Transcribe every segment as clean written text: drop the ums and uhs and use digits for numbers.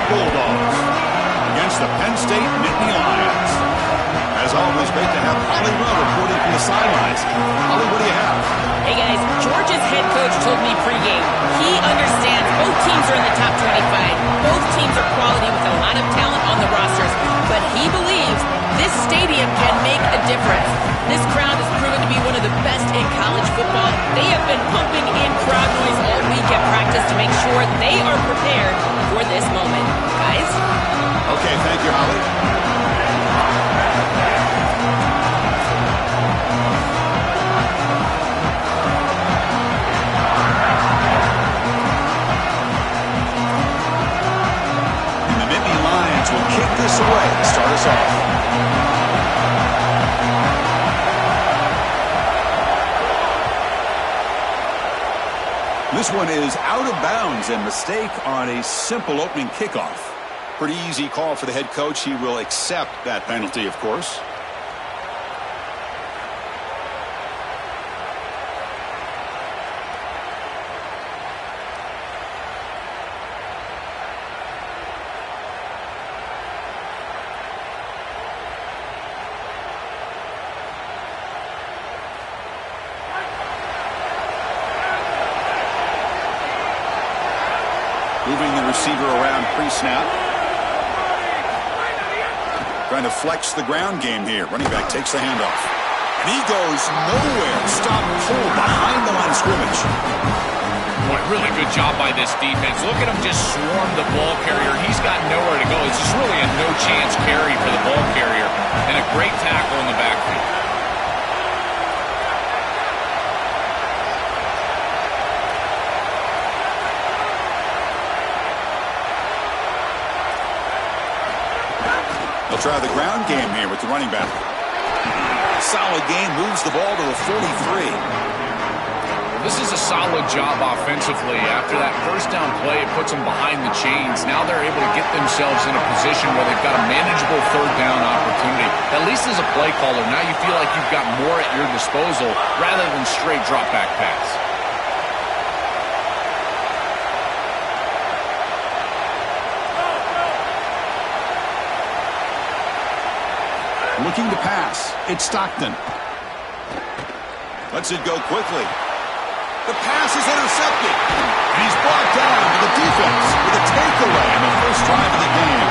Bulldogs against the Penn State Nittany Lions. As always, great to have Holly Rowe reporting from the sidelines. Holly, what do you have? Hey guys, Georgia's head coach told me pregame he understands both teams are in the top 25. Both teams are quality with a lot of talent on the rosters, but he believes this stadium can make a difference. This crowd has proven to be one of the best in college football. They have been pumping in crowd noise all week at practice to make sure they are prepared for this moment. Guys? Okay, thank you, Holly. And the Nittany Lions will kick this away to start us off. This one is out of bounds, and mistake on a simple opening kickoff. Pretty easy call for the head coach. He will accept that penalty, of course. Moving the receiver around pre-snap. Trying to flex the ground game here. Running back takes the handoff. And he goes nowhere. Stop pull behind the line of scrimmage. Boy, really good job by this defense. Look at him just swarm the ball carrier. He's got nowhere to go. It's just really a no-chance carry for the ball carrier. And a great tackle in the backfield. They'll try the ground game here with the running back. Solid game, moves the ball to the 43. This is a solid job offensively. After that first down play, it puts them behind the chains. Now they're able to get themselves in a position where they've got a manageable third down opportunity. At least as a play caller, now you feel like you've got more at your disposal rather than straight drop back pass. Looking to pass. It's Stockton. Lets it go quickly. The pass is intercepted. And he's brought down to the defense with a takeaway in the first drive of the game.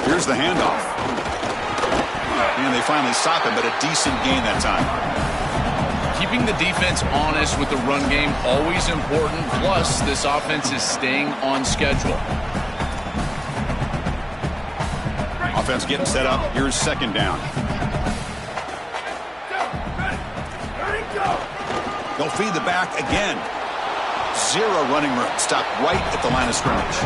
Here's the handoff. And they finally stop him, but a decent gain that time. Keeping the defense honest with the run game, always important. Plus, this offense is staying on schedule. Offense getting set up. Here's second down. They'll feed the back again. Zero running room. Stopped right at the line of scrimmage.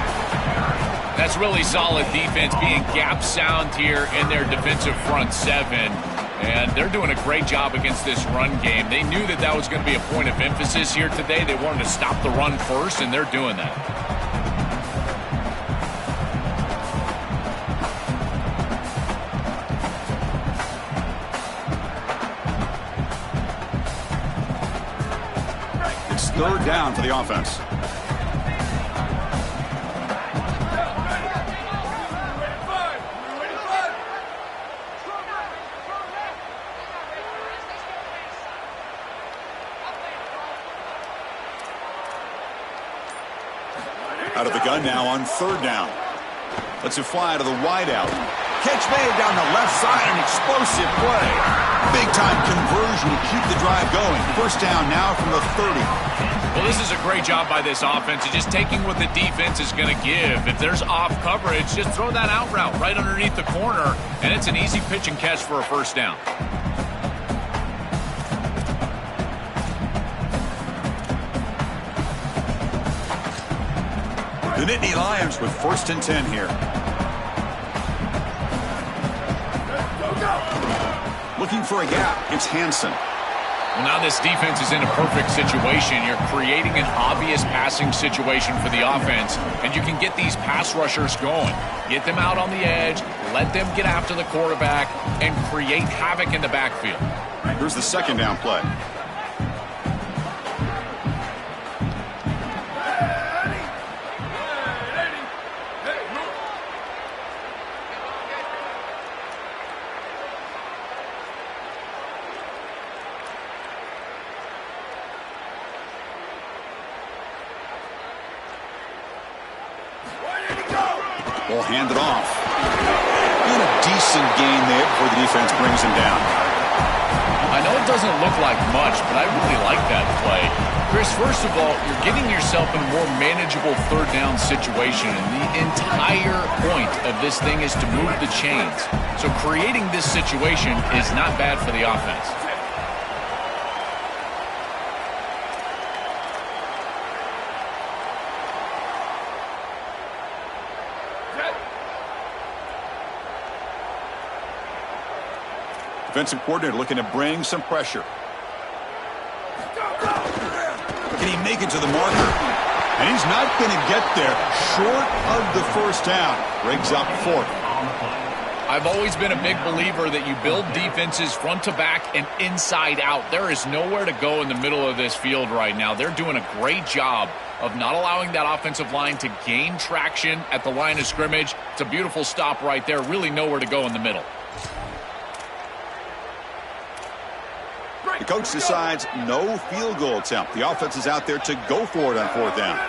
That's really solid defense, being gap sound here in their defensive front seven. And they're doing a great job against this run game. They knew that that was going to be a point of emphasis here today. They wanted to stop the run first, and they're doing that. It's third down for the offense. Out of the gun now on third down. Lets it fly to the wideout. Catch made down the left side, an explosive play. Big-time conversion to keep the drive going. First down now from the 30. Well, this is a great job by this offense. Just taking what the defense is going to give. If there's off coverage, just throw that out route right underneath the corner, and it's an easy pitch and catch for a first down. The Nittany Lions with first and 10 here. Looking for a gap. It's Hansen. Well, now this defense is in a perfect situation. You're creating an obvious passing situation for the offense, and you can get these pass rushers going. Get them out on the edge, let them get after the quarterback, and create havoc in the backfield. Here's the second down play. Ball handed off. And a decent gain there before the defense brings him down. I know it doesn't look like much, but I really like that play. Chris, first of all, you're getting yourself in a more manageable third down situation, and the entire point of this thing is to move the chains. So creating this situation is not bad for the offense. Defensive coordinator looking to bring some pressure. Can he make it to the marker? And he's not going to get there. Short of the first down. Brings up fourth. I've always been a big believer that you build defenses front to back and inside out. There is nowhere to go in the middle of this field right now. They're doing a great job of not allowing that offensive line to gain traction at the line of scrimmage. It's a beautiful stop right there. Really nowhere to go in the middle. The coach decides no field goal attempt. The offense is out there to go for it on fourth down.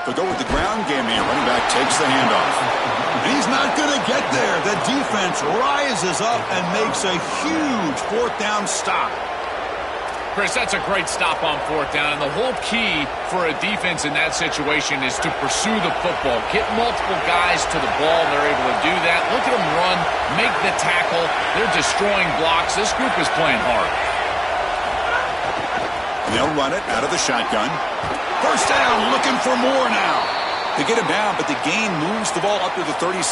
They'll go with the ground game here. Running back takes the handoff. And he's not going to get there. The defense rises up and makes a huge fourth down stop. Chris, that's a great stop on fourth down, and the whole key for a defense in that situation is to pursue the football. Get multiple guys to the ball, and they're able to do that. Look at them run, make the tackle. They're destroying blocks. This group is playing hard. They'll run it out of the shotgun. First down, looking for more now. They get him down, but the gain moves the ball up to the 36.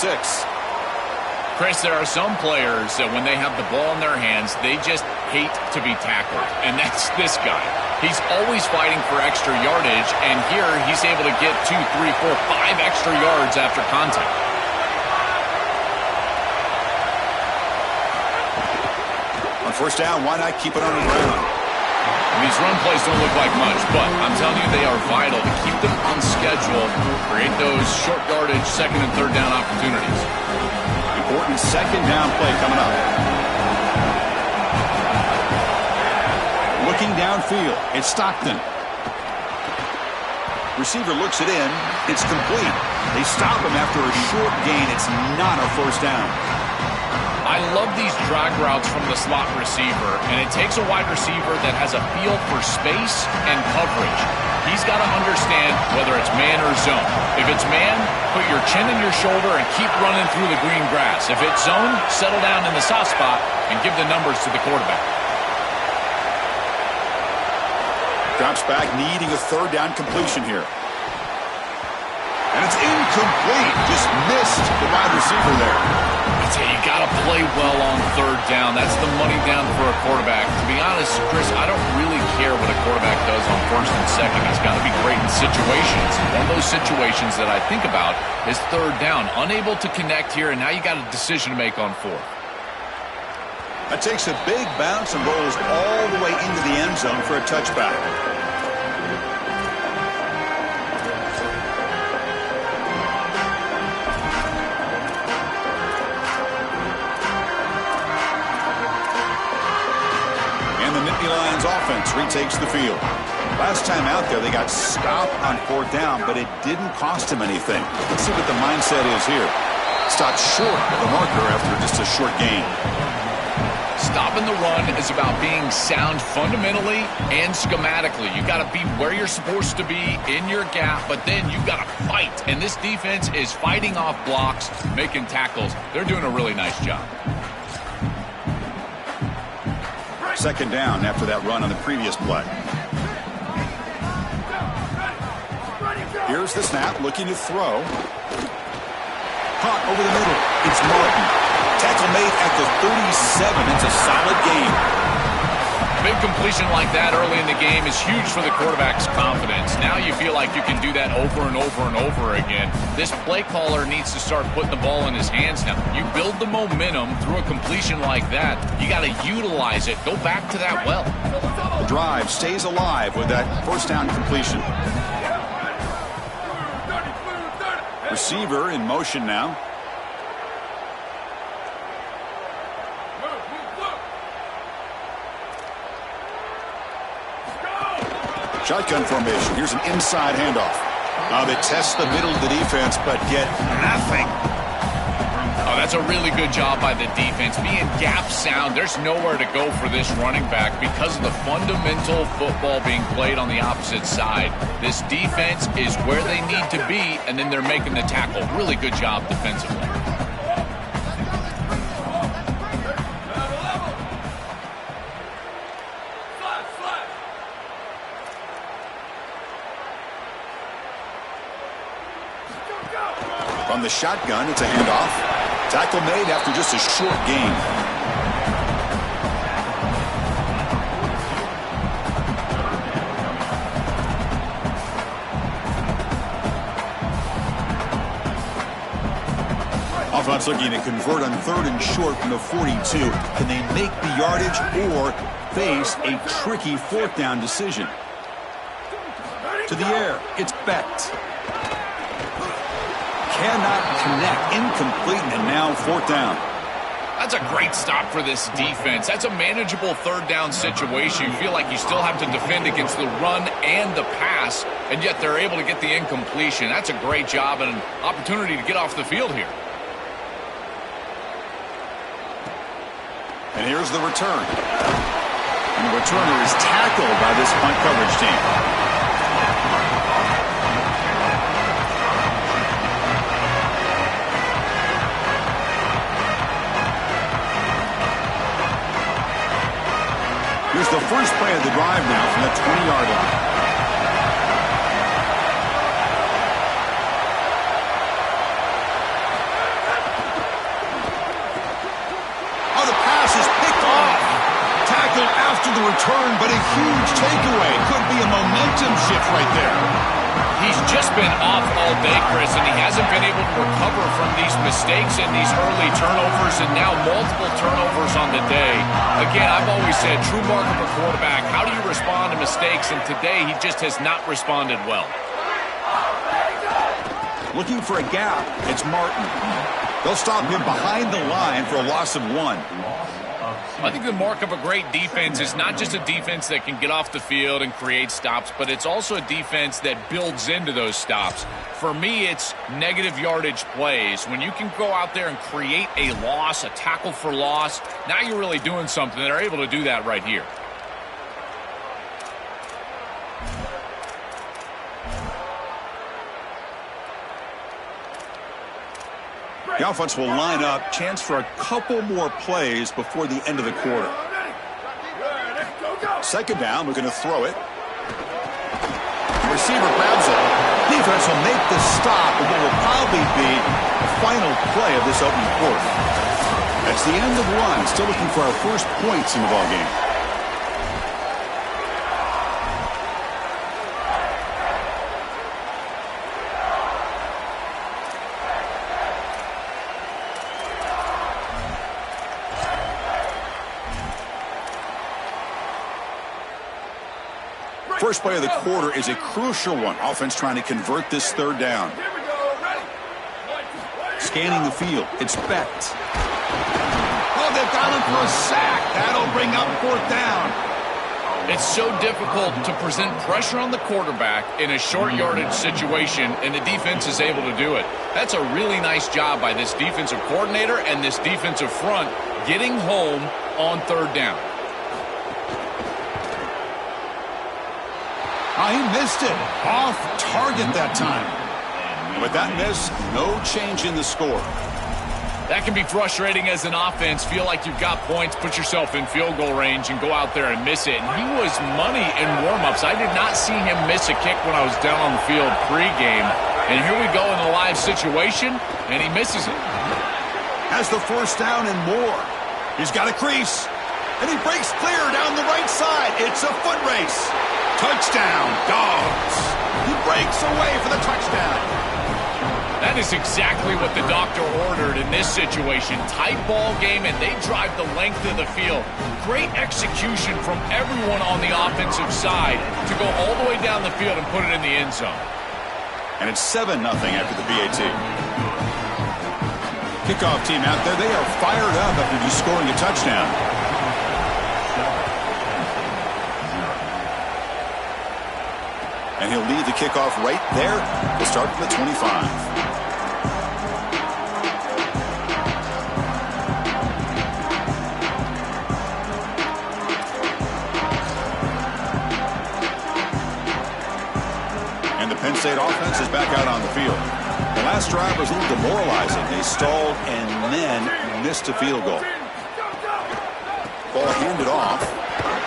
Chris, there are some players that when they have the ball in their hands, they just hate to be tackled, and that's this guy. He's always fighting for extra yardage, and here he's able to get 2, 3, 4, 5 extra yards after contact. On first down, why not keep it on the ground? These run plays don't look like much, but I'm telling you they are vital to keep them on schedule, create those short yardage second and third down opportunities. Important second down play coming up. Looking downfield, it's Stockton. Receiver looks it in. It's complete. They stop him after a short gain. It's not a first down. I love these drag routes from the slot receiver, and it takes a wide receiver that has a feel for space and coverage. He's got to understand whether it's man or zone. If it's man, put your chin in your shoulder and keep running through the green grass. If it's zone, settle down in the soft spot and give the numbers to the quarterback. Drops back, needing a third down completion here. And it's incomplete. Just missed the wide receiver there. I tell you, you got to play well on third down. That's the money down for a quarterback. To be honest, Chris, I don't really care what a quarterback does on first and second. He's got to be great in situations. And one of those situations that I think about is third down. Unable to connect here, and now you got a decision to make on fourth. That takes a big bounce and rolls all the way into the end zone for a touchback. Lions offense retakes the field. Last time out there, they got stopped on fourth down, but it didn't cost him anything. Let's see what the mindset is here. Stopped short of the marker after just a short gain. Stopping the run is about being sound fundamentally and schematically. You got to be where you're supposed to be in your gap, but then you got to fight. And this defense is fighting off blocks, making tackles. They're doing a really nice job. Second down after that run on the previous play. Here's the snap, looking to throw. Caught over the middle. It's Martin. Tackle made at the 37. It's a solid gain. Big completion like that early in the game is huge for the quarterback's confidence. Now you feel like you can do that over and over and over again. This play caller needs to start putting the ball in his hands now. You build the momentum through a completion like that. You got to utilize it. Go back to that well. The drive stays alive with that first down completion. Receiver in motion now. Shotgun formation. Here's an inside handoff. They test the middle of the defense, but get nothing. Oh, that's a really good job by the defense. Being gap sound, there's nowhere to go for this running back because of the fundamental football being played on the opposite side. This defense is where they need to be, and then they're making the tackle. Really good job defensively. From the shotgun, it's a handoff. Tackle made after just a short gain. Offense looking to convert on 3rd and short from the 42. Can they make the yardage or face a tricky 4th down decision? To the air, it's Becht. Cannot connect, incomplete, and now 4th down. That's a great stop for this defense. That's a manageable 3rd down situation. You feel like you still have to defend against the run and the pass, and yet they're able to get the incompletion. That's a great job and an opportunity to get off the field here. And here's the return. And the returner is tackled by this punt coverage team. Here's the first play of the drive now from the 20-yard line. Oh, the pass is picked off. Tackled after the return, but a huge takeaway. Could be a momentum shift right there. He's just been off all day, Chris, and he hasn't been able to recover from these mistakes and these early turnovers and now multiple turnovers on the day. Again, I've always said, true mark of a quarterback, how do you respond to mistakes? And today, he just has not responded well. Looking for a gap, it's Martin. They'll stop him behind the line for a loss of 1. I think the mark of a great defense is not just a defense that can get off the field and create stops, but it's also a defense that builds into those stops. For me, it's negative yardage plays. When you can go out there and create a loss, a tackle for loss, now you're really doing something. They're able to do that right here. The offense will line up, chance for a couple more plays before the end of the quarter. 2nd down, we're going to throw it. The receiver grabs it. Defense will make the stop, and what will probably be the final play of this opening quarter. That's the end of 1. Still looking for our first points in the ballgame. First play of the quarter is a crucial one. Offense trying to convert this 3rd down. Scanning the field. It's Becht. Oh, they've got him for a sack. That'll bring up 4th down. It's so difficult to present pressure on the quarterback in a short yardage situation, and the defense is able to do it. That's a really nice job by this defensive coordinator and this defensive front getting home on 3rd down. Oh, he missed it. Off target that time. And with that miss, no change in the score. That can be frustrating as an offense. Feel like you've got points, put yourself in field goal range, and go out there and miss it. And he was money in warm-ups. I did not see him miss a kick when I was down on the field pregame. And here we go in the live situation, and he misses it. Has the 1st down and more. He's got a crease. And he breaks clear down the right side. It's a foot race. Touchdown, Dogs. He breaks away for the touchdown. That is exactly what the doctor ordered in this situation. Tight ball game, and they drive the length of the field. Great execution from everyone on the offensive side to go all the way down the field and put it in the end zone. And it's 7-0 after the PAT. Kickoff team out there. They are fired up after just scoring a touchdown. And he'll lead the kickoff right there. We'll start from the 25. Penn State offense is back out on the field. The last drive was a little demoralizing. They stalled and then missed a field goal. Ball handed off.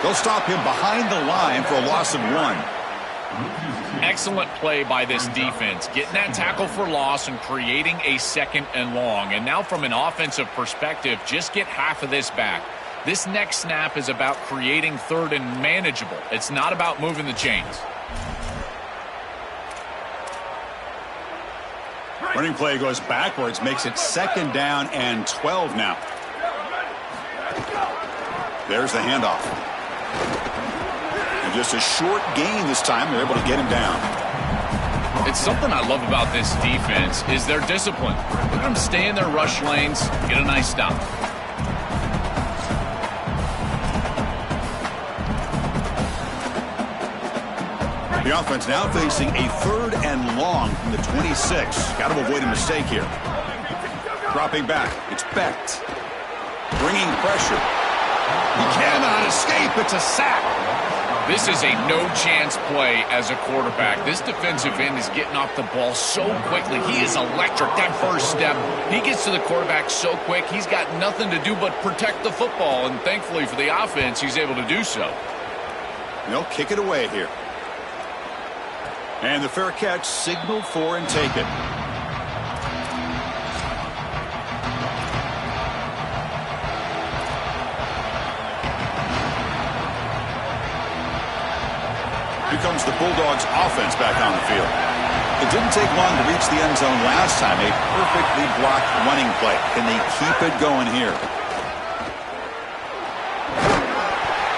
They'll stop him behind the line for a loss of 1. Excellent play by this defense, getting that tackle for loss and creating a 2nd and long. And now from an offensive perspective, just get half of this back. This next snap is about creating 3rd and manageable. It's not about moving the chains. Running play goes backwards, makes it 2nd down and 12 now. There's the handoff. And just a short gain this time. They're able to get him down. It's something I love about this defense is their discipline. Look at them stay in their rush lanes, get a nice stop. The offense now facing a 3rd and long from the 26. Got to avoid a mistake here. Dropping back. It's Becht. Bringing pressure. He cannot escape. It's a sack. This is a no-chance play as a quarterback. This defensive end is getting off the ball so quickly. He is electric. That first step, he gets to the quarterback so quick, he's got nothing to do but protect the football. And thankfully for the offense, he's able to do so. They'll kick it away here. And the fair catch signaled for and taken. Here comes the Bulldogs offense back on the field. It didn't take long to reach the end zone last time. A perfectly blocked running play. Can they keep it going here?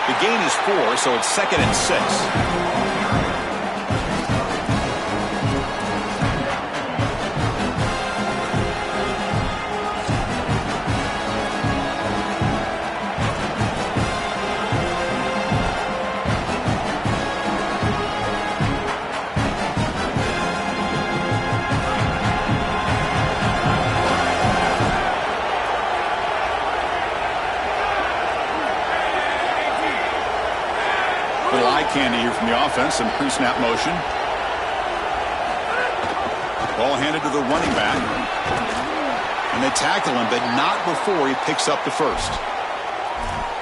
The gain is 4, so it's 2nd and 6. Candy here from the offense, some pre-snap motion. Ball handed to the running back. And they tackle him, but not before he picks up the first.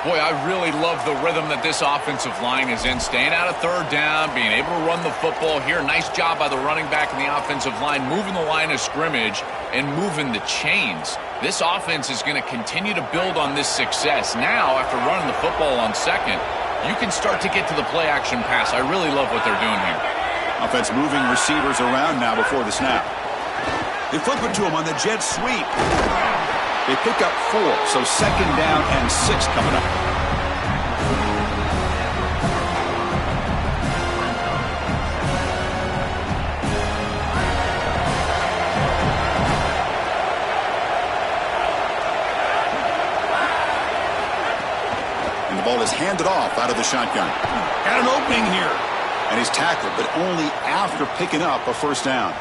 Boy, I really love the rhythm that this offensive line is in. Staying out of 3rd down, being able to run the football here. Nice job by the running back and the offensive line, moving the line of scrimmage and moving the chains. This offense is going to continue to build on this success. Now, after running the football on 2nd, you can start to get to the play-action pass. I really love what they're doing here. Offense moving receivers around now before the snap. They flip it to him on the jet sweep. They pick up 4, so 2nd down and 6 coming up. The ball is handed off out of the shotgun. Got an opening here. And he's tackled, but only after picking up a 1st down.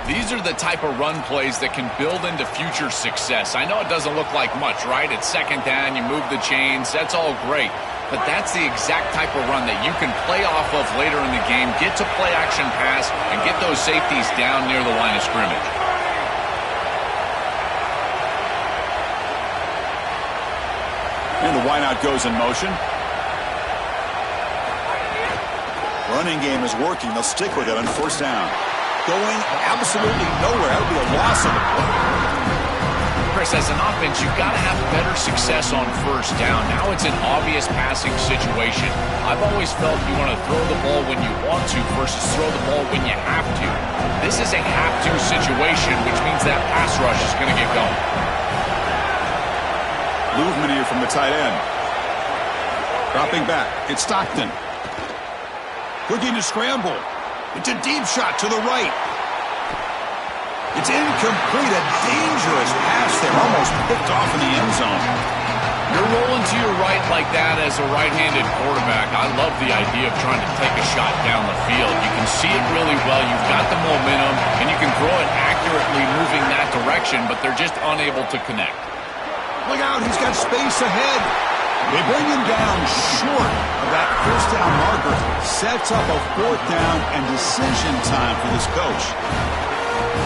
These are the type of run plays that can build into future success. I know it doesn't look like much, right? It's 2nd down, you move the chains, that's all great. But that's the exact type of run that you can play off of later in the game, get to play action pass, and get those safeties down near the line of scrimmage. And the wideout goes in motion. Running game is working. They'll stick with it on 1st down. Going absolutely nowhere. That'll be a loss of the play. Chris, as an offense, you've got to have better success on first down. Now it's an obvious passing situation. I've always felt you want to throw the ball when you want to versus throw the ball when you have to. This is a have-to situation, which means that pass rush is going to get going. Movement here from the tight end. Dropping back. It's Stockton. Looking to scramble. It's a deep shot to the right. It's incomplete. A dangerous pass there. Almost picked off in the end zone. You're rolling to your right like that as a right-handed quarterback. I love the idea of trying to take a shot down the field. You can see it really well. You've got the momentum, and you can throw it accurately moving that direction, but they're just unable to connect. Look out. He's got space ahead. They bring him down short of that first down marker. Sets up a fourth down and decision time for this coach.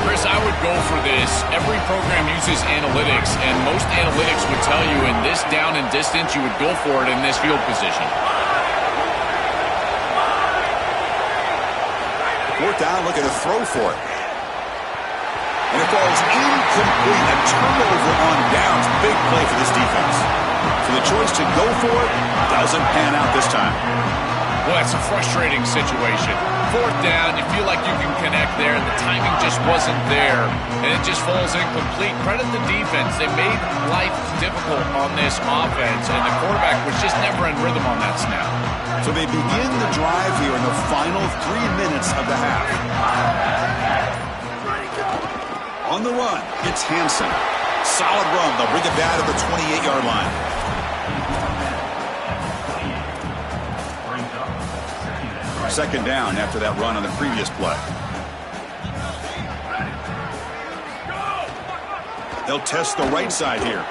Chris, I would go for this. Every program uses analytics, and most analytics would tell you in this down and distance, you would go for it in this field position. Fourth down, looking to throw for it. And it falls incomplete. A turnover on downs. Big play for this defense. So the choice to go for it doesn't pan out this time. Well, that's a frustrating situation. Fourth down, you feel like you can connect there, and the timing just wasn't there, and it just falls incomplete. Credit the defense. They made life difficult on this offense, and the quarterback was just never in rhythm on that snap. So they begin the drive here in the final 3 minutes of the half. On the run, it's Hansen. Solid run. They'll bring it down to the 28-yard line. Second down after that run on the previous play. They'll test the right side here.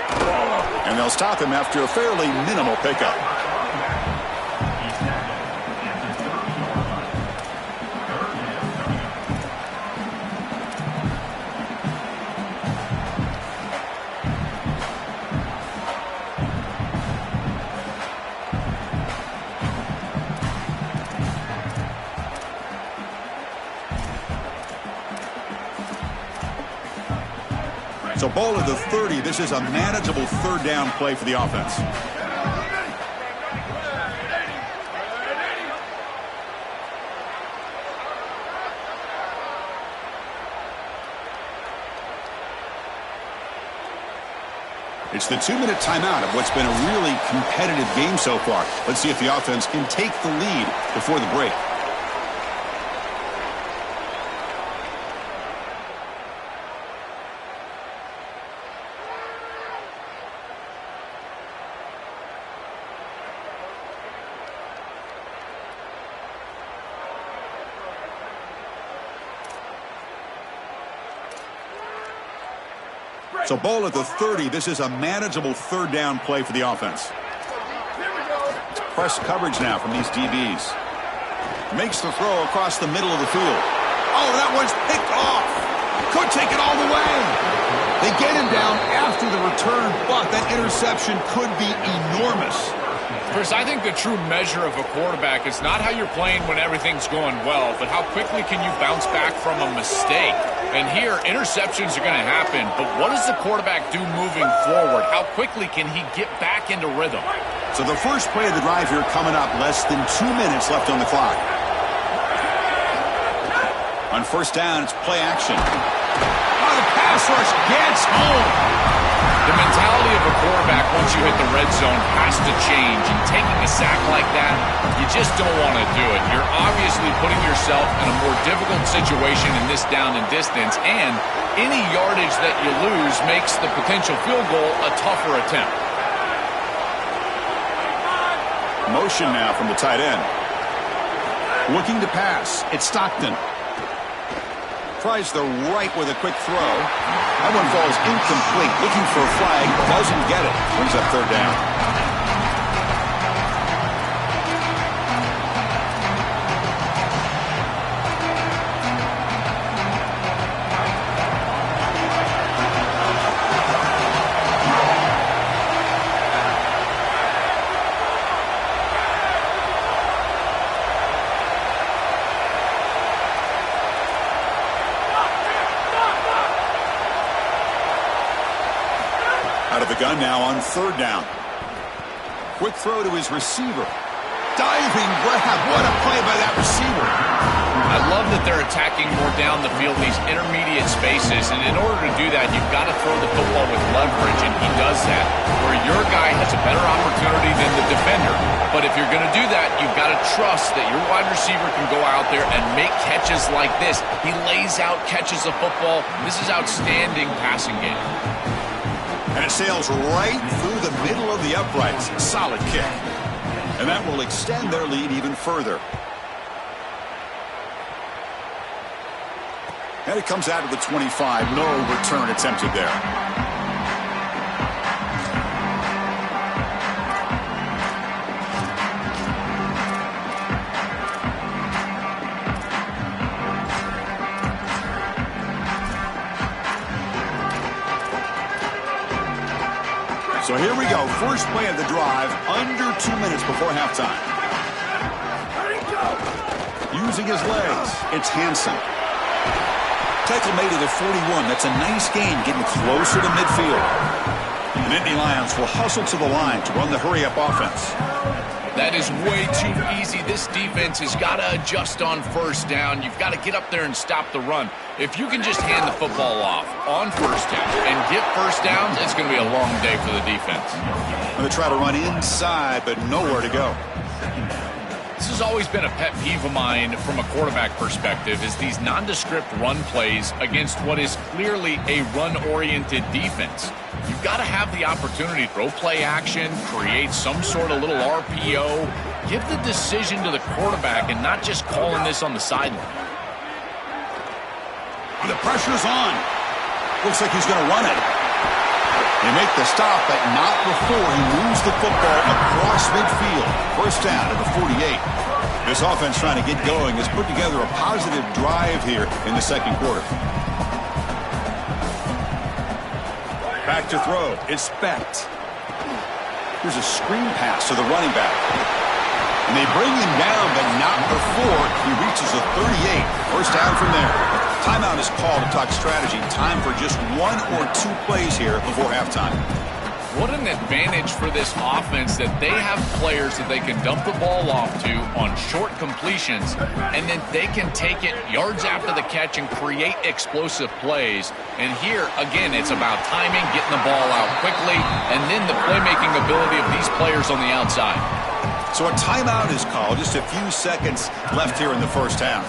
And they'll stop him after a fairly minimal pickup. So ball at the 30. This is a manageable third down play for the offense. It's the 2-minute timeout of what's been a really competitive game so far. Let's see if the offense can take the lead before the break. So ball at the 30. This is a manageable third down play for the offense. Press coverage now from these DBs. Makes the throw across the middle of the field. Oh, that one's picked off. Could take it all the way. They get him down after the return, but that interception could be enormous. Chris, I think the true measure of a quarterback is not how you're playing when everything's going well, but how quickly can you bounce back from a mistake. And here, interceptions are going to happen, but what does the quarterback do moving forward? How quickly can he get back into rhythm? So the first play of the drive here coming up, less than 2 minutes left on the clock. On first down, it's play action. Oh, the pass rush gets home. The mentality of a quarterback once you hit the red zone has to change, and taking a sack like that, you just don't want to do it. You're obviously putting yourself in a more difficult situation in this down and distance, and any yardage that you lose makes the potential field goal a tougher attempt. Motion now from the tight end. Looking to pass. It's Stockton. Tries the right with a quick throw. That one falls incomplete. Looking for a flag. Doesn't get it. Brings up third down. gun now on third down. Quick throw to his receiver. Diving grab. What a play by that receiver. I love that they're attacking more down the field, these intermediate spaces, and in order to do that, you've got to throw the football with leverage, and he does that, where your guy has a better opportunity than the defender. But if you're going to do that, you've got to trust that your wide receiver can go out there and make catches like this. He lays out, catches the football. This is outstanding passing game. And it sails right through the middle of the uprights. Solid kick. And that will extend their lead even further. And it comes out of the 25. No return attempted there. So here we go. First play of the drive, under 2 minutes before halftime. Using his legs, it's Hansen. Tackle made to the 41. That's a nice gain, getting closer to midfield. And Nittany Lions will hustle to the line to run the hurry-up offense. That is way too easy. This defense has got to adjust on first down. You've got to get up there and stop the run. If you can just hand the football off on first down and get first downs, it's going to be a long day for the defense. Going to try to run inside, but nowhere to go. This has always been a pet peeve of mine from a quarterback perspective, is these nondescript run plays against what is clearly a run-oriented defense. You've got to have the opportunity to throw play action, create some sort of little RPO, give the decision to the quarterback and not just calling this on the sideline. The pressure's on. Looks like he's going to run it. They make the stop, but not before he moves the football across midfield. First down at the 48. This offense trying to get going has put together a positive drive here in the second quarter. Back to throw. It's Specht. Here's a screen pass to the running back. And they bring him down, but not before he reaches the 38. First down from there. Timeout is called to talk strategy. Time for just 1 or 2 plays here before halftime. What an advantage for this offense that they have players that they can dump the ball off to on short completions, and then they can take it yards after the catch and create explosive plays. And here, again, it's about timing, getting the ball out quickly, and then the playmaking ability of these players on the outside. So a timeout is called. Just a few seconds left here in the first half.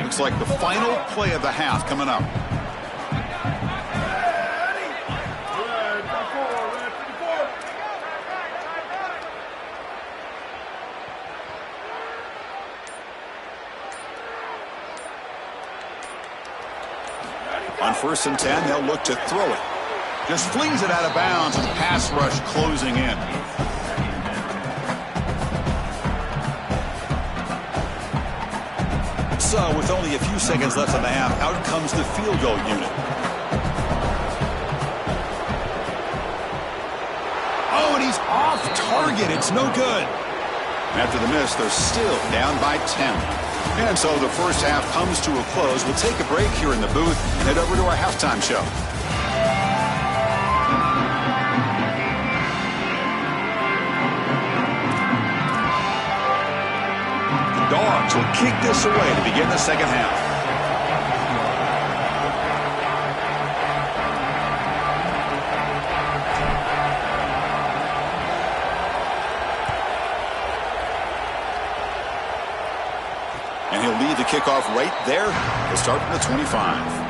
Looks like the final play of the half coming up. On 1st and 10, they'll look to throw it. Just flings it out of bounds, and pass rush closing in. So, with only a few seconds left in the half, out comes the field goal unit. Oh, and he's off target. It's no good. After the miss, they're still down by 10. And so the first half comes to a close. We'll take a break here in the booth and head over to our halftime show. Dogs will kick this away to begin the second half. And he'll lead the kickoff right there. He'll start from the 25.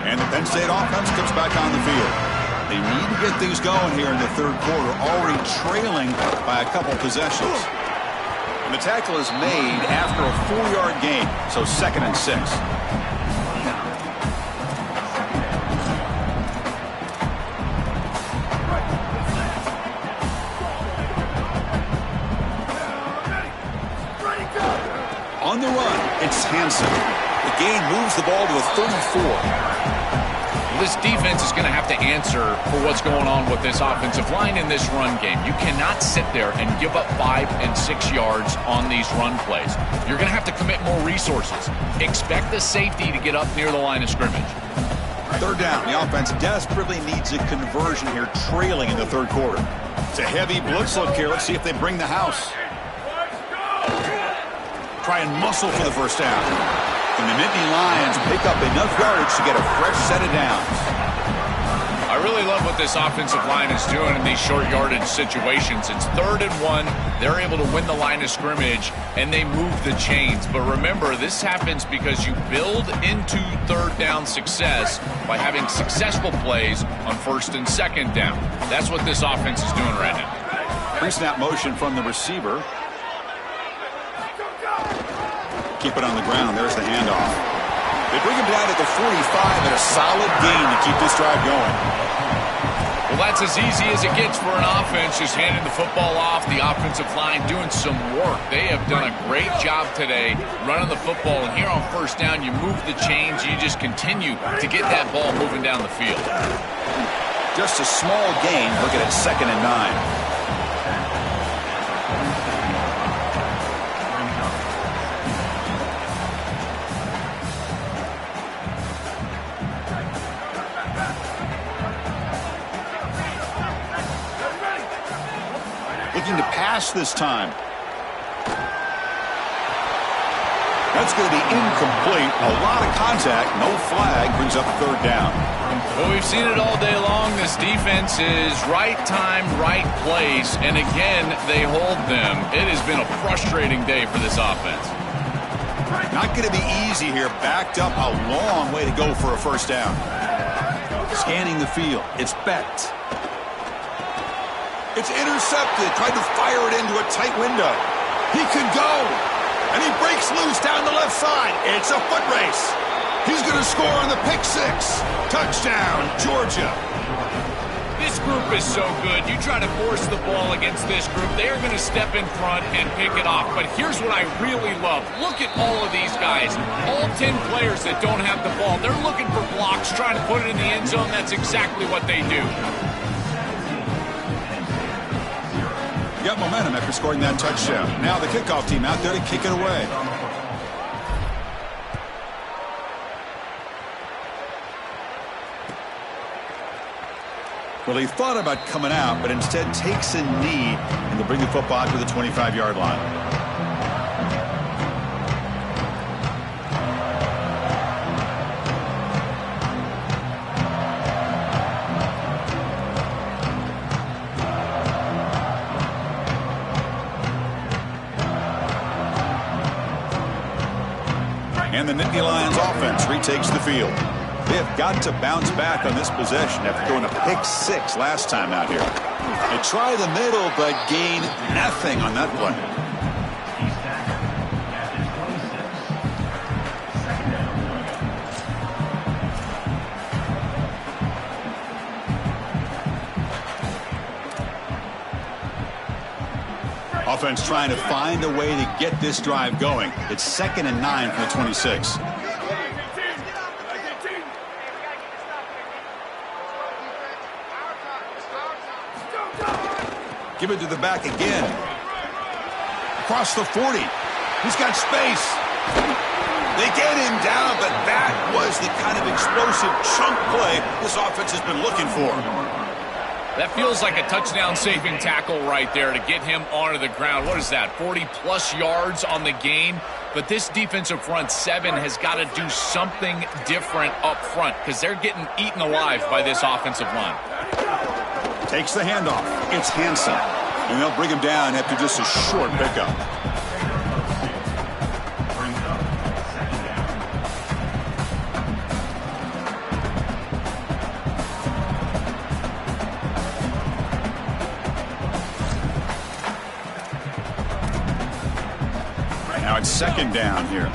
And the Penn State offense comes back on the field. They need to get things going here in the third quarter, already trailing by a couple possessions. And the tackle is made after a 4-yard gain, so 2nd and 6. On the run It's Hansen. The gain moves the ball to the 34. This defense is going to have to answer for what's going on with this offensive line in this run game. You cannot sit there and give up 5 and 6 yards on these run plays. You're going to have to commit more resources. Expect the safety to get up near the line of scrimmage. Third down. The offense desperately needs a conversion here, trailing in the third quarter. It's a heavy blitz look here. Let's see if they bring the house. Try and muscle for the first down. And the Nittany Lions pick up enough yardage to get a fresh set of downs. I really love what this offensive line is doing in these short yardage situations. It's 3rd and 1. They're able to win the line of scrimmage, and they move the chains. But remember, this happens because you build into third down success by having successful plays on 1st and 2nd down. That's what this offense is doing right now. Pre-snap motion from the receiver. Keep it on the ground. There's the handoff. They bring him down at the 45 and a solid gain to keep this drive going. Well, that's as easy as it gets for an offense, just handing the football off. The offensive line doing some work. They have done a great job today running the football. And here on 1st down, you move the chains. You just continue to get that ball moving down the field. Just a small gain. Looking at 2nd and 9. Looking to pass this time. That's going to be incomplete. A lot of contact. No flag. Brings up 3rd down. Well, we've seen it all day long. This defense is right time, right place. And again, they hold them. It has been a frustrating day for this offense. Not going to be easy here. Backed up a long way to go for a 1st down. Scanning the field. It's Becht. It's intercepted. Tried to fire it into a tight window. He could go. And he breaks loose down the left side. It's a foot race. He's going to score on the pick 6. Touchdown, Georgia. This group is so good. You try to force the ball against this group, they are going to step in front and pick it off. But here's what I really love. Look at all of these guys. All 10 players that don't have the ball. They're looking for blocks, trying to put it in the end zone. That's exactly what they do. Got momentum after scoring that touchdown. Now the kickoff team out there to kick it away. Well, he thought about coming out, but instead takes a knee, and they'll bring the football to the 25-yard line. And the Nittany Lions offense retakes the field. They have got to bounce back on this possession after going a pick 6 last time out here. They try the middle, but gain nothing on that play. Offense trying to find a way to get this drive going. It's 2nd and 9 from the 26. Give it to the back again. Across the 40. He's got space. They get him down, but that was the kind of explosive chunk play this offense has been looking for. That feels like a touchdown-saving tackle right there to get him onto the ground. What is that, 40-plus yards on the game? But this defensive front 7 has got to do something different up front because they're getting eaten alive by this offensive line. Takes the handoff. It's Hansen. And they'll bring him down after just a short pickup. Now it's 2nd down here.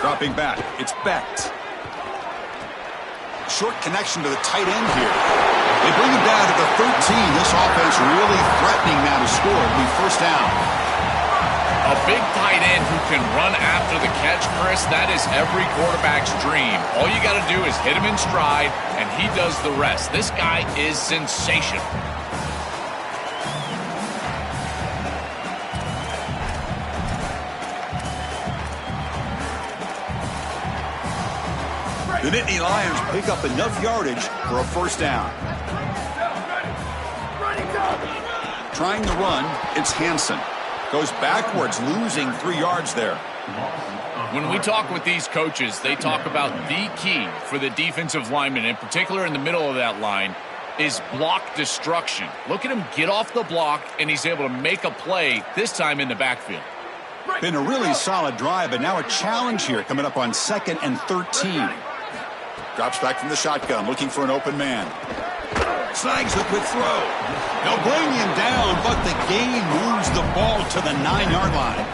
Dropping back. It's Becht. Short connection to the tight end here. They bring him down to the 13. This offense really threatening now to score. It'll be 1st down. A big tight end who can run after the catch, Chris, that is every quarterback's dream. All you got to do is hit him in stride, and he does the rest. This guy is sensational. The Nittany Lions pick up enough yardage for a first down. Trying to run, it's Hansen. Goes backwards, losing 3 yards there. When we talk with these coaches, they talk about the key for the defensive lineman, in particular in the middle of that line, is block destruction. Look at him get off the block, and he's able to make a play, this time in the backfield. Been a really solid drive, but now a challenge here coming up on 2nd and 13. Drops back from the shotgun, looking for an open man. Snags the quick throw. They'll bring him down, but the gain moves the ball to the 9-yard line.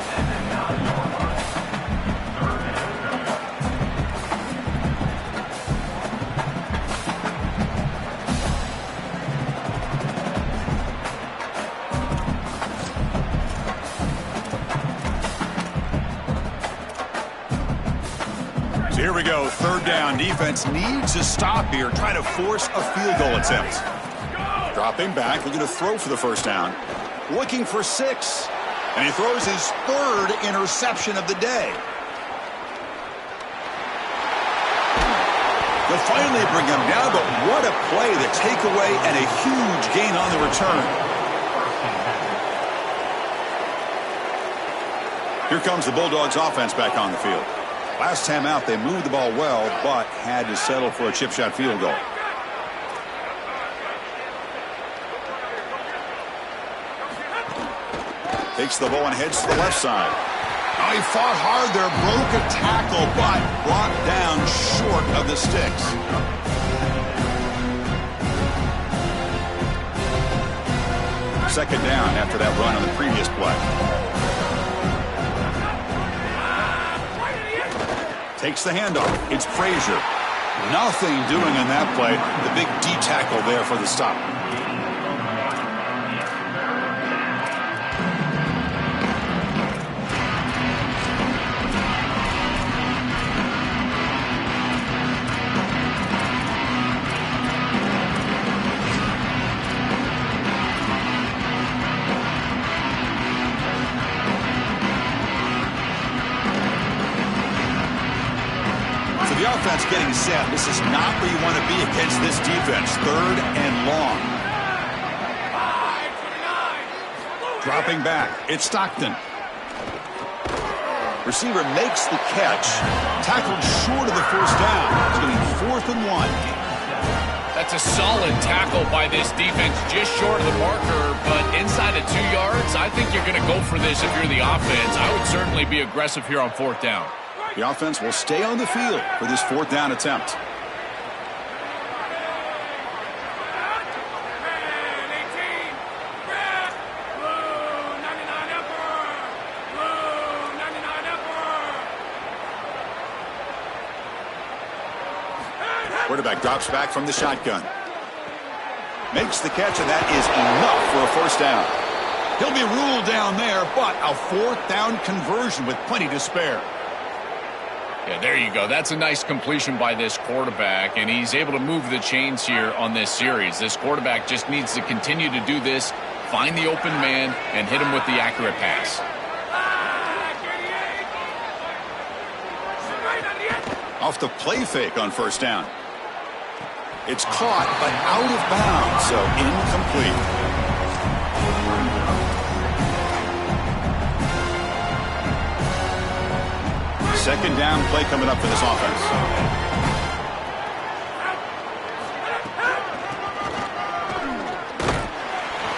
So here we go, 3rd down. Defense needs a stop here, trying to force a field goal attempt. Dropping back, looking to throw for the first down. Looking for 6. And he throws his 3rd interception of the day. They'll finally bring him down, but what a play, the takeaway and a huge gain on the return. Here comes the Bulldogs offense back on the field. Last time out, they moved the ball well, but had to settle for a chip shot field goal. Takes the ball and heads to the left side. Oh, he fought hard there, broke a tackle, but brought down short of the sticks. Second down after that run on the previous play. Takes the handoff. It's Frazier. Nothing doing in that play. The big D tackle there for the stop. The offense getting set. This is not where you want to be against this defense. 3rd and long. Dropping back. It's Stockton. Receiver makes the catch. Tackled short of the first down. It's going to be 4th and 1. That's a solid tackle by this defense, just short of the marker, but inside of 2 yards, I think you're going to go for this if you're the offense. I would certainly be aggressive here on 4th down. The offense will stay on the field for this 4th down attempt. Quarterback drops back from the shotgun. Makes the catch, and that is enough for a first down. He'll be ruled down there, but a 4th down conversion with plenty to spare. Yeah, there you go. That's a nice completion by this quarterback, and he's able to move the chains here on this series. This quarterback just needs to continue to do this, find the open man, and hit him with the accurate pass. Off the play fake on first down. It's caught, but out of bounds, so incomplete. Second down play coming up for this offense.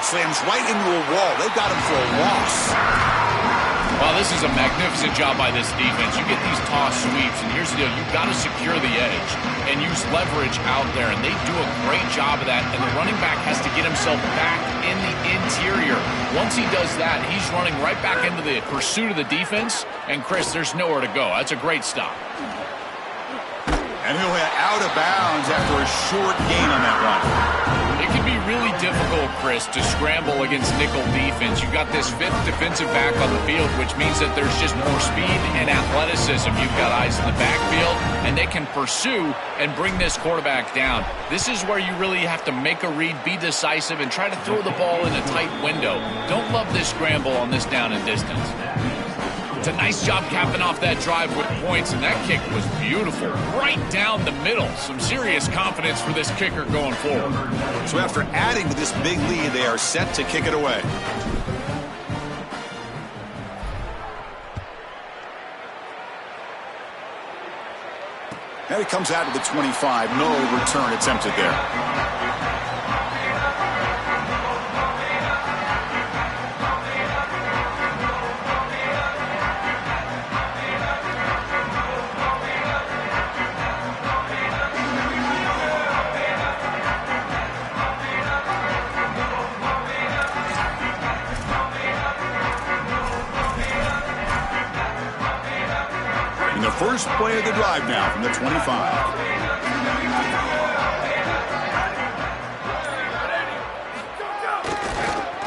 Slams right into a wall. They've got him for a loss. Well, this is a magnificent job by this defense. You get these toss sweeps, and here's the deal. You've got to secure the edge and use leverage out there, and they do a great job of that, and the running back has to get himself back in the interior. Once he does that, he's running right back into the pursuit of the defense, and, Chris, there's nowhere to go. That's a great stop. And he'll hit out of bounds after a short gain on that run. It can be really difficult, Chris, to scramble against nickel defense. You've got this fifth defensive back on the field, which means that there's just more speed and athleticism. You've got eyes in the backfield, and they can pursue and bring this quarterback down. This is where you really have to make a read, be decisive, and try to throw the ball in a tight window. Don't love this scramble on this down and distance. It's a nice job capping off that drive with points, and that kick was beautiful. Right down the middle. Some serious confidence for this kicker going forward. So after adding to this big lead, they are set to kick it away. And it comes out to the 25. No return attempted there. First play of the drive now from the 25.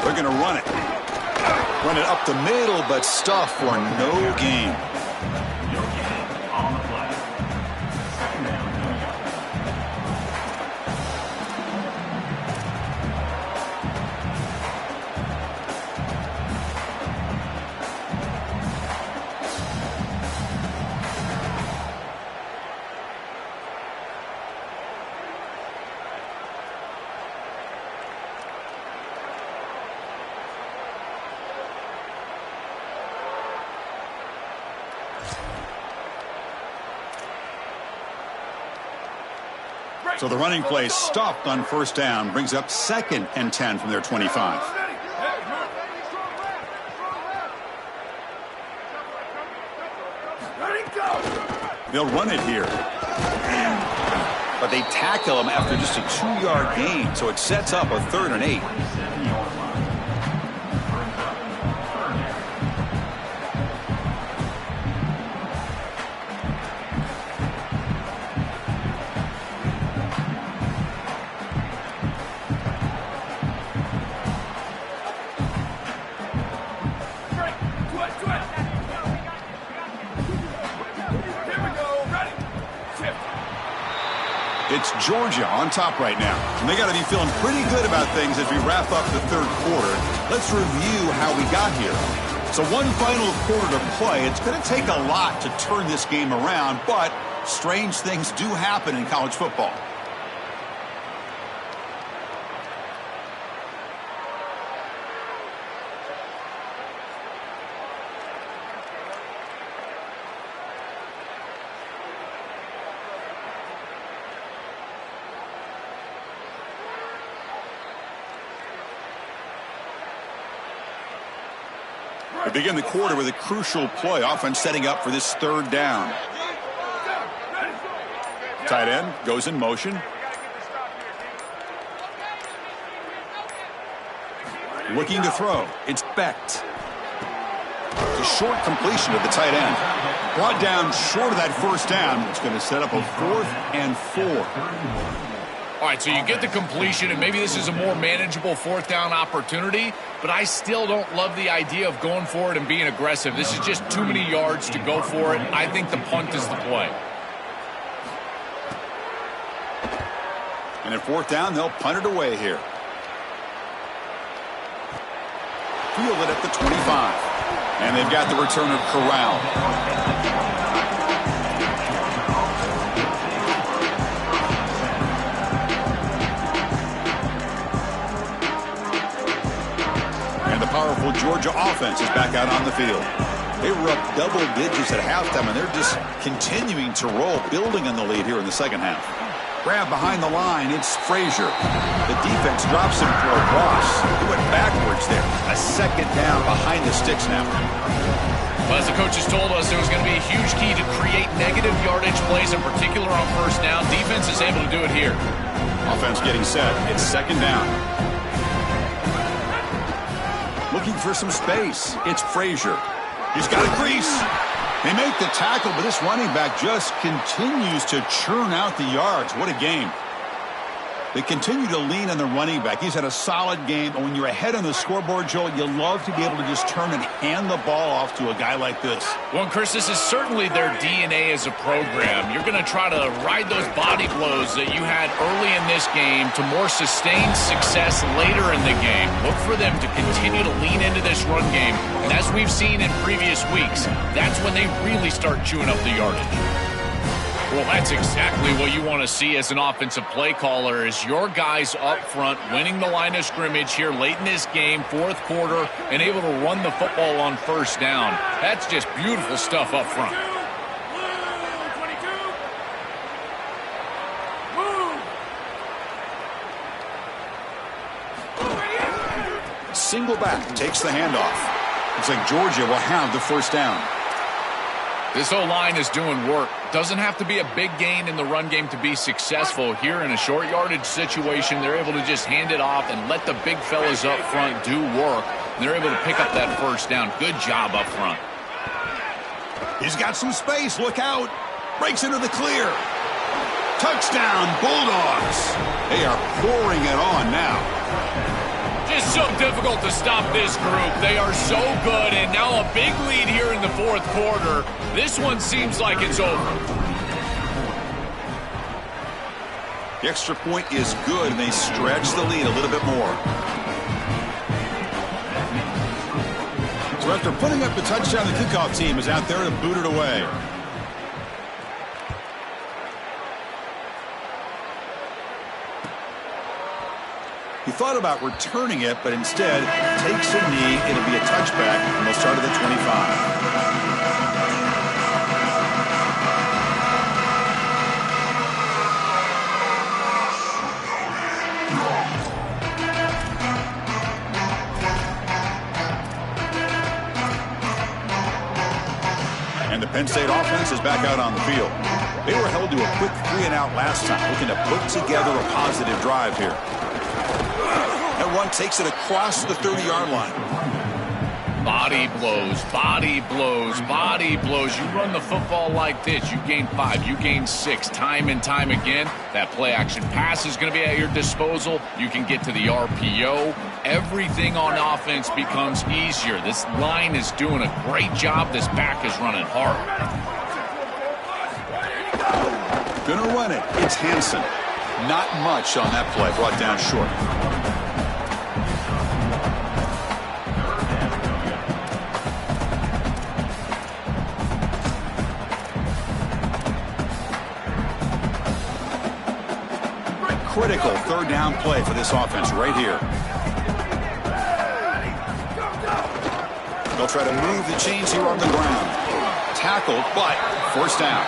They're going to run it. Run it up the middle, but stuff for no gain. So the running play stopped on first down, brings up 2nd and 10 from their 25. They'll run it here. But they tackle him after just a 2-yard gain, so it sets up a 3rd and 8. It's Georgia on top right now. And they got to be feeling pretty good about things as we wrap up the 3rd quarter. Let's review how we got here. So one final quarter to play. It's going to take a lot to turn this game around, but strange things do happen in college football. We begin the quarter with a crucial play. Offense setting up for this 3rd down. Tight end goes in motion. Looking to throw. It's Becht. It's a short completion of the tight end. Brought down short of that first down. It's going to set up a 4th and 4. All right, so you get the completion, and maybe this is a more manageable 4th down opportunity, but I still don't love the idea of going for it and being aggressive. This is just too many yards to go for it. I think the punt is the play. And at 4th down, they'll punt it away here. Field it at the 25. And they've got the return of Corral. Powerful Georgia offense is back out on the field. They were up double digits at halftime, and they're just continuing to roll, building on the lead here in the second half. Grab behind the line, it's Frazier. The defense drops him for a loss. He went backwards there. A 2nd down behind the sticks now. Well, as the coaches told us, it was going to be a huge key to create negative yardage plays, in particular on first down. Defense is able to do it here. Offense getting set. It's 2nd down. Looking for some space. It's Frazier. He's got a crease. They make the tackle, but this running back just continues to churn out the yards. What a game. They continue to lean on the running back. He's had a solid game. And when you're ahead on the scoreboard, Joel, you love to be able to just turn and hand the ball off to a guy like this. Well, Chris, this is certainly their DNA as a program. You're going to try to ride those body blows that you had early in this game to more sustained success later in the game. Look for them to continue to lean into this run game. And as we've seen in previous weeks, that's when they really start chewing up the yardage. Well, that's exactly what you want to see as an offensive play caller, is your guys up front winning the line of scrimmage here late in this game, fourth quarter, and able to run the football on first down. That's just beautiful stuff up front. Single back takes the handoff. Looks like Georgia will have the first down. This O-line is doing work. Doesn't have to be a big gain in the run game to be successful. Here in a short yardage situation, they're able to just hand it off and let the big fellas up front do work. They're able to pick up that first down. Good job up front. He's got some space. Look out. Breaks into the clear. Touchdown, Bulldogs. They are pouring it on now. It's so difficult to stop this group. They are so good, and now a big lead here in the fourth quarter. This one seems like it's over. The extra point is good, and they stretch the lead a little bit more. So after putting up the touchdown, the kickoff team is out there to boot it away. He thought about returning it, but instead takes a knee. It'll be a touchback, and they'll start at the 25. And the Penn State offense is back out on the field. They were held to a quick 3-and-out last time, looking to put together a positive drive here. That run takes it across the 30-yard line. Body blows, body blows, body blows. You run the football like this, you gain 5, you gain 6, time and time again. That play-action pass is going to be at your disposal. You can get to the RPO. Everything on offense becomes easier. This line is doing a great job. This back is running hard. Gonna run it. It's Hansen. Not much on that play. Brought down short. Critical third down play for this offense right here. They'll try to move the chains here on the ground. Tackled, but first down.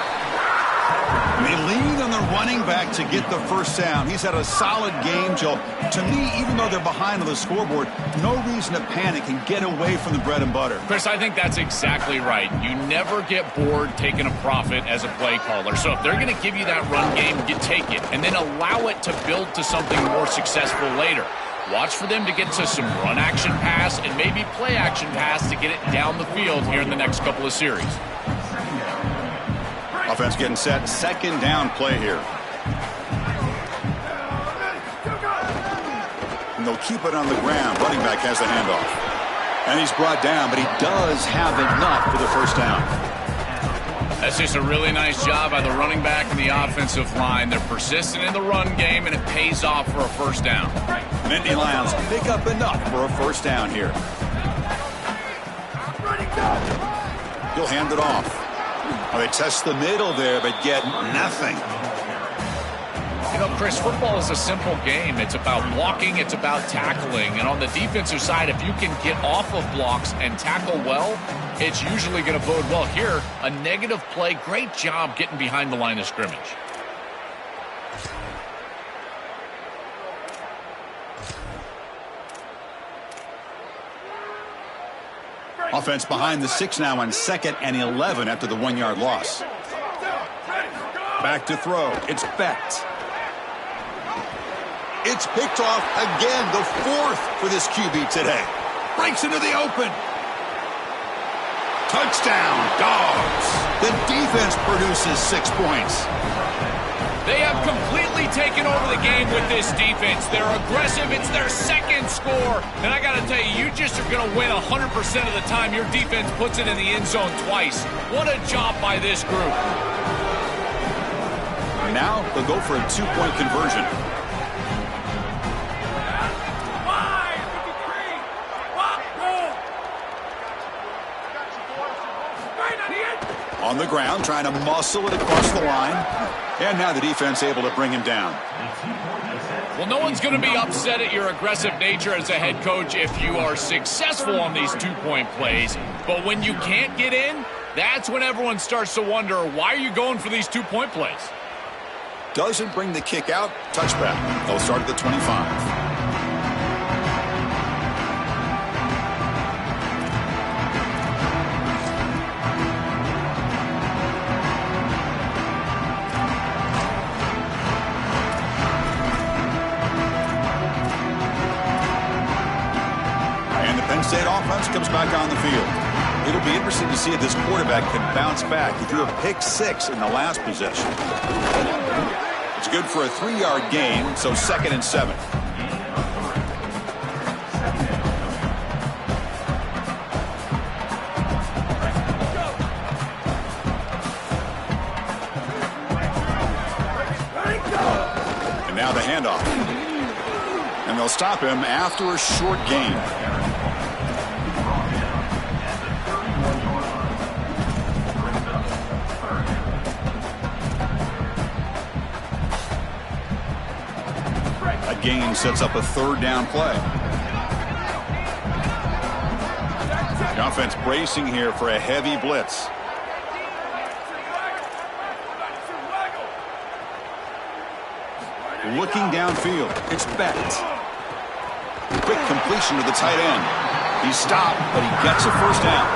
They lean on the running back to get the first down. He's had a solid game, Joe. To me, even though they're behind on the scoreboard, no reason to panic and get away from the bread and butter. Chris, I think that's exactly right. You never get bored taking a profit as a play caller. So if they're going to give you that run game, you take it, and then allow it to build to something more successful later. Watch for them to get to some run action pass and maybe play action pass to get it down the field here in the next couple of series. Offense getting set. Second down play here. And they'll keep it on the ground. Running back has the handoff. And he's brought down, but he does have enough for the first down. That's just a really nice job by the running back and the offensive line. They're persistent in the run game, and it pays off for a first down. Nittany Lions pick up enough for a first down here. He'll hand it off. Well, they test the middle there, but get nothing. You know, Chris, football is a simple game. It's about blocking, it's about tackling. And on the defensive side, if you can get off of blocks and tackle well, it's usually going to bode well. Here, a negative play. Great job getting behind the line of scrimmage. Offense behind the 6 now on 2nd and 11 after the 1-yard loss. Back to throw. It's Becht. It's picked off again, the 4th for this QB today. Breaks into the open. Touchdown, Dogs. The defense produces 6 points. They have completely taking over the game with this defense. They're aggressive. It's their second score. And I got to tell you, you just are going to win 100% of the time your defense puts it in the end zone twice. What a job by this group. Now they'll go for a two-point conversion. On the ground, trying to muscle it across the line. And now the defense able to bring him down. Well, no one's going to be upset at your aggressive nature as a head coach if you are successful on these two-point plays. But when you can't get in, that's when everyone starts to wonder, why are you going for these two-point plays? Doesn't bring the kick out. Touchback. They'll start at the 25. State offense comes back on the field. It'll be interesting to see if this quarterback can bounce back. He threw a pick 6 in the last possession. It's good for a 3-yard gain, so 2nd and 7. And now the handoff. And they'll stop him after a short gain. Gain sets up a 3rd down play. The offense bracing here for a heavy blitz. Looking downfield. It's Beck. Quick completion to the tight end. He's stopped, but he gets a 1st down.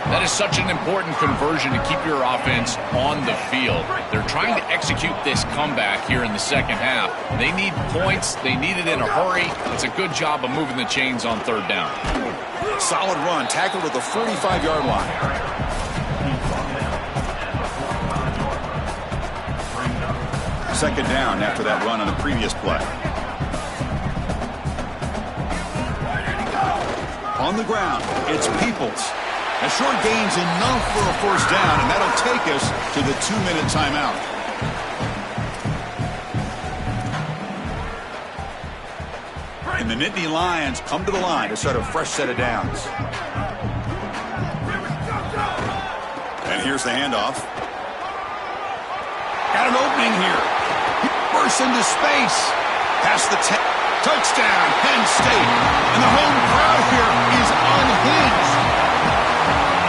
That is such an important conversion to keep your offense on the field. They're trying to execute this comeback here in the second half. They need points. They need it in a hurry. It's a good job of moving the chains on 3rd down. Solid run, tackled at the 45-yard line. Second down after that run on the previous play. On the ground, it's Peoples. A short gain's enough for a 1st down, and that'll take us to the 2-minute timeout. And the Nittany Lions come to the line to start a fresh set of downs. And here's the handoff. Got an opening here. He bursts into space. Past the 10. Touchdown, Penn State. And the home crowd here is unhinged.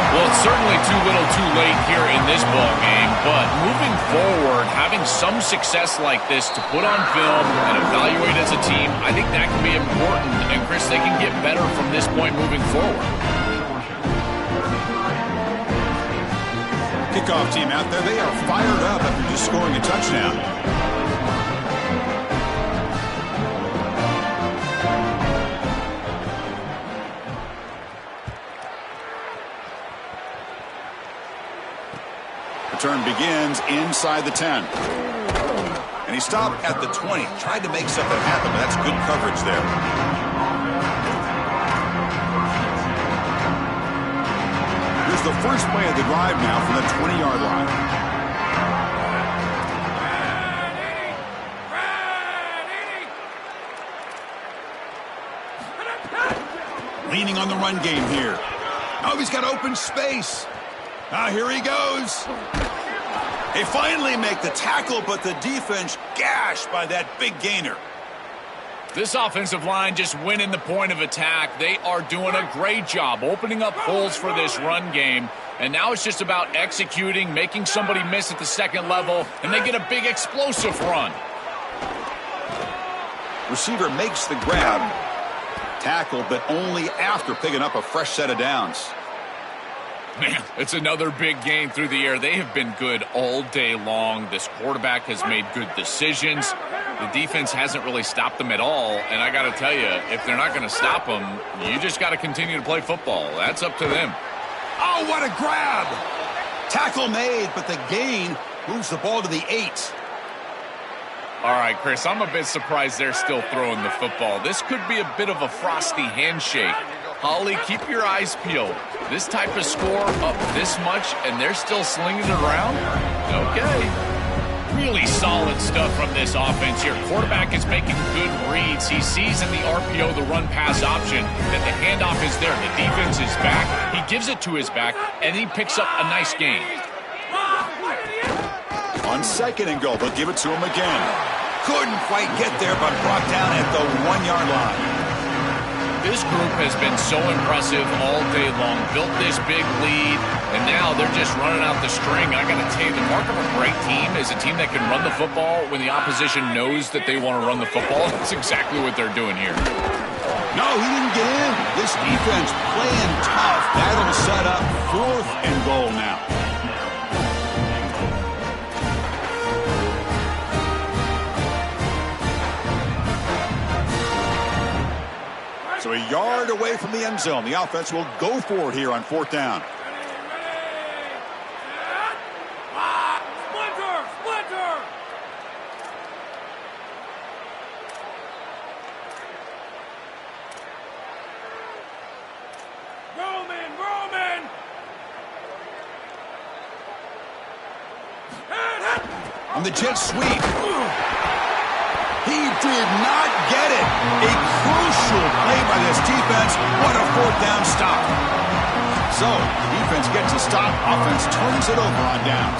Well, it's certainly too little too late here in this ball game, but moving forward, having some success like this to put on film and evaluate as a team, I think that can be important. And, Chris, they can get better from this point moving forward. Kickoff team out there, they are fired up after just scoring a touchdown. Return begins inside the 10. And he stopped at the 20. Tried to make something happen, but that's good coverage there. Here's the first play of the drive now from the 20-yard line. Leaning on the run game here. Oh, he's got open space. Now here he goes. They finally make the tackle, but the defense gashed by that big gainer. This offensive line just winning the point of attack. They are doing a great job opening up holes for this run game. And now it's just about executing, making somebody miss at the 2nd level, and they get a big explosive run. Receiver makes the grab. Tackle, but only after picking up a fresh set of downs. Man, it's another big gain through the air. They have been good all day long. This quarterback has made good decisions. The defense hasn't really stopped them at all. And I got to tell you, if they're not going to stop them, you just got to continue to play football. That's up to them. Oh, what a grab. Tackle made, but the gain moves the ball to the 8. All right, Chris, I'm a bit surprised they're still throwing the football. This could be a bit of a frosty handshake. Holly, keep your eyes peeled. This type of score up this much, and they're still slinging it around? Okay. Really solid stuff from this offense here. Quarterback is making good reads. He sees in the RPO the run-pass option that the handoff is there. The defense is back. He gives it to his back, and he picks up a nice gain. On 2nd and goal, they'll give it to him again. Couldn't quite get there, but brought down at the 1-yard line. This group has been so impressive all day long. Built this big lead, and now they're just running out the string. I got to tell you, the mark of a great team is a team that can run the football when the opposition knows that they want to run the football. That's exactly what they're doing here. No, he didn't get in. This defense playing tough. That'll set up 4th and goal now. So a yard away from the end zone. The offense will go for it here on 4th down. Roman! On the jet sweep. He did not get it. A crucial play by this defense. What a 4th down stop. So, defense gets a stop. Offense turns it over on downs.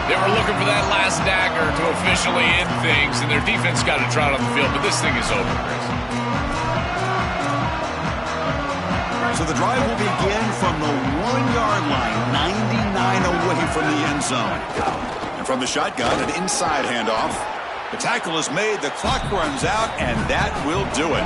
They were looking for that last dagger to officially end things, and their defense got a trot on the field, but this thing is over, Chris. So the drive will begin from the 1-yard line, 99 away from the end zone. And from the shotgun, an inside handoff. The tackle is made, the clock runs out, and that will do it.